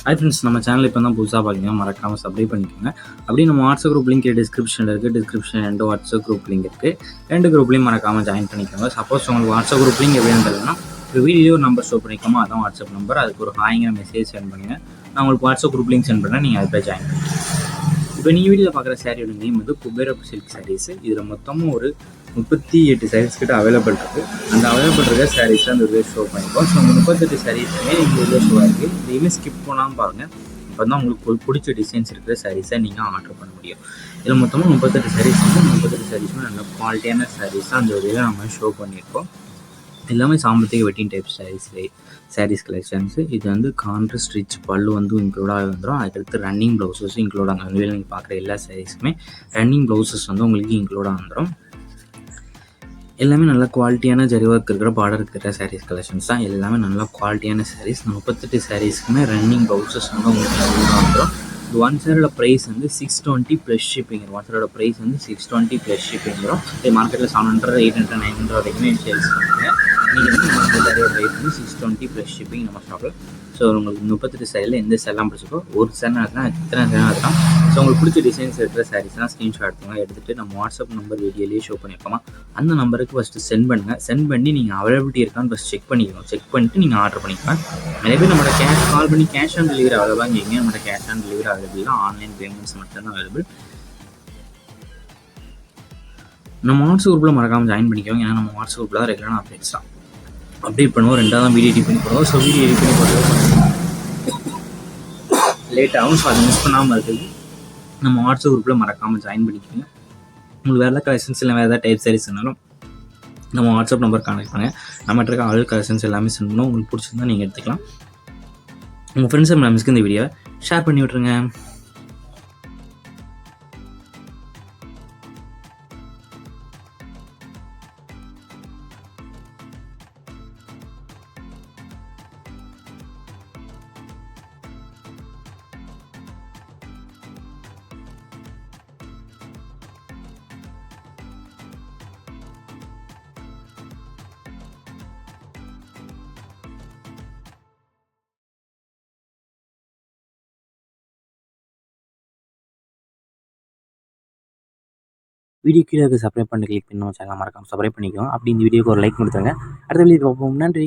Hi friends, நம்ம channel இப்போ தான் புதுசாக பார்க்குறீங்க, மறக்காமல் சப்ஸ்கிரைப் பண்ணிக்கோங்க. அப்படியே நம்ம வாட்ஸ்அப் குரூப் லிங்க் டிஸ்கிரிப்ஷனில் இருக்குது. டிஸ்கிரிப்ஷன் 2 வாட்ஸ்அப் குரூப் லிங்க் இருக்குது. 2 குரூப்லையும் மறக்காமல் ஜாயின் பண்ணிக்கோங்க. சப்போஸ் உங்களுக்கு வாட்ஸ்அப் குரூப் லிங்க் எப்படின்னு தெரியலன்னா ஒரு வீடியோ ஒரு நம்பர் ஷோ பண்ணிக்கோமா, அதான் வாட்ஸ்அப் நம்பர். அதுக்கு ஒரு ஹாய்ங்கிற மெசேஜ் சென்ட் பண்ணுங்கள். நான் உங்களுக்கு வாட்ஸ்அப் குரூப் லிங்க் சென்ட் பண்ணுறேன், நீங்கள் அதில் ஜாயின் பண்ணிக்கோங்க. இப்போ நீங்கள் வீடியோவில் பார்க்குற சாரியோட நேம் வந்து குபேர சில்க் சாரீஸ். இதில் மொத்தமும் ஒரு 38 சாரீஸ் கிட்ட அவைலபிள் இருக்குது. அந்த அவைலபிள் இருக்க சாரீஸ் அந்த வீடியோ ஷோ பண்ணிப்போம். ஸோ அந்த 38 சாரீஸுமே இந்த வீடியோ ஷோவாக இருக்குது. இதையுமே ஸ்கிப் பண்ணாமல் பாருங்கள். இப்போ தான் உங்களுக்கு பிடிச்ச டிசைன்ஸ் இருக்கிற சாரீஸை நீங்கள் ஆர்டர் பண்ண முடியும். இதில் மொத்தமாக 38 சாரீஸ் வந்து 38 சாரீஸுமே நல்ல குவாலிட்டியான சாரீஸ் தான் அந்த வீடியோவில் நம்ம ஷோ பண்ணியிருக்கோம். எல்லாமே சாம்பத்திக வெட்டிங் டைப் சாரீஸ் கலெக்ஷன்ஸு. இது வந்து கான்ட்ரு ஸ்டிச் பல்லு வந்து இன்க்ளூடாக வந்துடும். அதுக்கடுத்து ரன்னிங் ப்ளவுசஸும் இன்க்ளூட் ஆகும். அந்த நீங்கள் பார்க்குற எல்லா சாரீஸுமே ரன்னிங் ப்ளவுசஸ் வந்து உங்களுக்கு இன்க்ளூடாக வந்துடும். எல்லாமே நல்ல குவாலிட்டியான ஜரி ஒர்க் இருக்கிற பார்டர் இருக்கிற சாரீஸ் கலெக்ஷன்ஸ் தான். எல்லாமே நல்ல குவாலிட்டியான சாரீஸ். 38 சாரீஸ்க்குமே ரன்னிங் ப்ளவுசஸ் வந்து உங்களுக்கு வந்துடும். இது ஒன் சாரோட ப்ரைஸ் வந்து 620 ப்ளஸ் ஷிப்பிங். ஒன் சாரோட ப்ரைஸ் வந்து 620 ப்ளஸ் ஷிப்பிங் வரும். இது மார்க்கெட்டில் 700, 800, 900 வரைக்குமே சேல்ஸ் பண்ணுங்க. நீங்கள் வந்து நம்ம சாரியோட ப்ரைஸ் வந்து 620 ப்ளஸ் ஷிப்பிங் நம்ம ஷாப்பில். ஸோ உங்களுக்கு 38 சாரியில் எந்த சேரெலாம் பிடிச்சிக்கோ, ஒரு சேரீ எடுக்கலாம், எத்தனை சேரீ எடுக்கலாம். ஸோ உங்களுக்கு பிடிச்ச டிசைன்ஸ் இருக்கிற சாரீஸ்லாம் ஸ்க்ரீன்ஷாட் எடுத்துகிட்டு நம்ம வாட்ஸ்அப் நம்பர் வீடியோலேயே ஷோ பண்ணியிருக்கோமா, அந்த நம்பருக்கு ஃபஸ்ட்டு சென்ட் பண்ணுங்கள். சென்ட் பண்ணி நீங்கள் அவைலபிலிட்டி இருக்கான்னு ஃபஸ்ட் செக் பண்ணிக்கணும். செக் பண்ணிவிட்டு நீங்கள் ஆர்டர் பண்ணிக்கலாம். நிறைய பேர் நம்மளோட கால் பண்ணி கேஷ் ஆன் டெலிவரி அவைலபிளாக இங்கே நம்மளோட கேஷ் ஆன் டெலிவரி அவைலபிள் தான். ஆன்லைன் பேமெண்ட்ஸ் மட்டும்தான் அவைலபிள். நம்ம வாட்ஸ்அப் குரூப்பில் மறக்காமல் ஜாயின் பண்ணிக்கோங்க. ஏன்னா நம்ம வாட்ஸ்அப் குரூப்பில் தான் ரெகுலரான அப்டேட்ஸ் தான் அப்டேட் பண்ணுவோம். 2வது வீடியோ எடிட் பண்ணி போடுவோம். ஸோ வீடியோ எடிட் பண்ணி போடுறது லேட் ஆகும். ஸோ அதை மிஸ் பண்ணாமல் இருக்குது. நம்ம வாட்ஸ்அப் குரூப்பில் மறக்காமல் ஜாயின் பண்ணிக்கோங்க. உங்களுக்கு வேறு ஏதாவது கலெக்ஷன்ஸ் இல்லை, வேறு ஏதாவது டைப் சாரீஸ் இருந்தாலும் நம்ம வாட்ஸ்அப் நம்பர் கான்டெக்ட் பண்ணுங்கள். நம்மகிட்ட இருக்க ஆல் கலெக்ஷன்ஸ் எல்லாமே சென்ட் பண்ணுவோம். உங்களுக்கு பிடிச்சிருந்தா நீங்கள் எடுத்துக்கலாம். உங்கள் ஃப்ரெண்ட்ஸ் அண்ட் ஃபேமிலிஸ்க்கு இந்த வீடியோவை ஷேர் பண்ணி விட்ருங்க. வீடியோ கீழே சப்ஸ்கிரைப் பண்ணி கிளிக் பண்ணி நம்ம சேனல் மறக்காமல் சப்ஸ்கிரைப் பண்ணிக்கோங்க. அப்படி இந்த வீடியோக்கு ஒரு லைக் கொடுத்துருங்க. அடுத்த வீடியோ பார்ப்போம். நன்றி.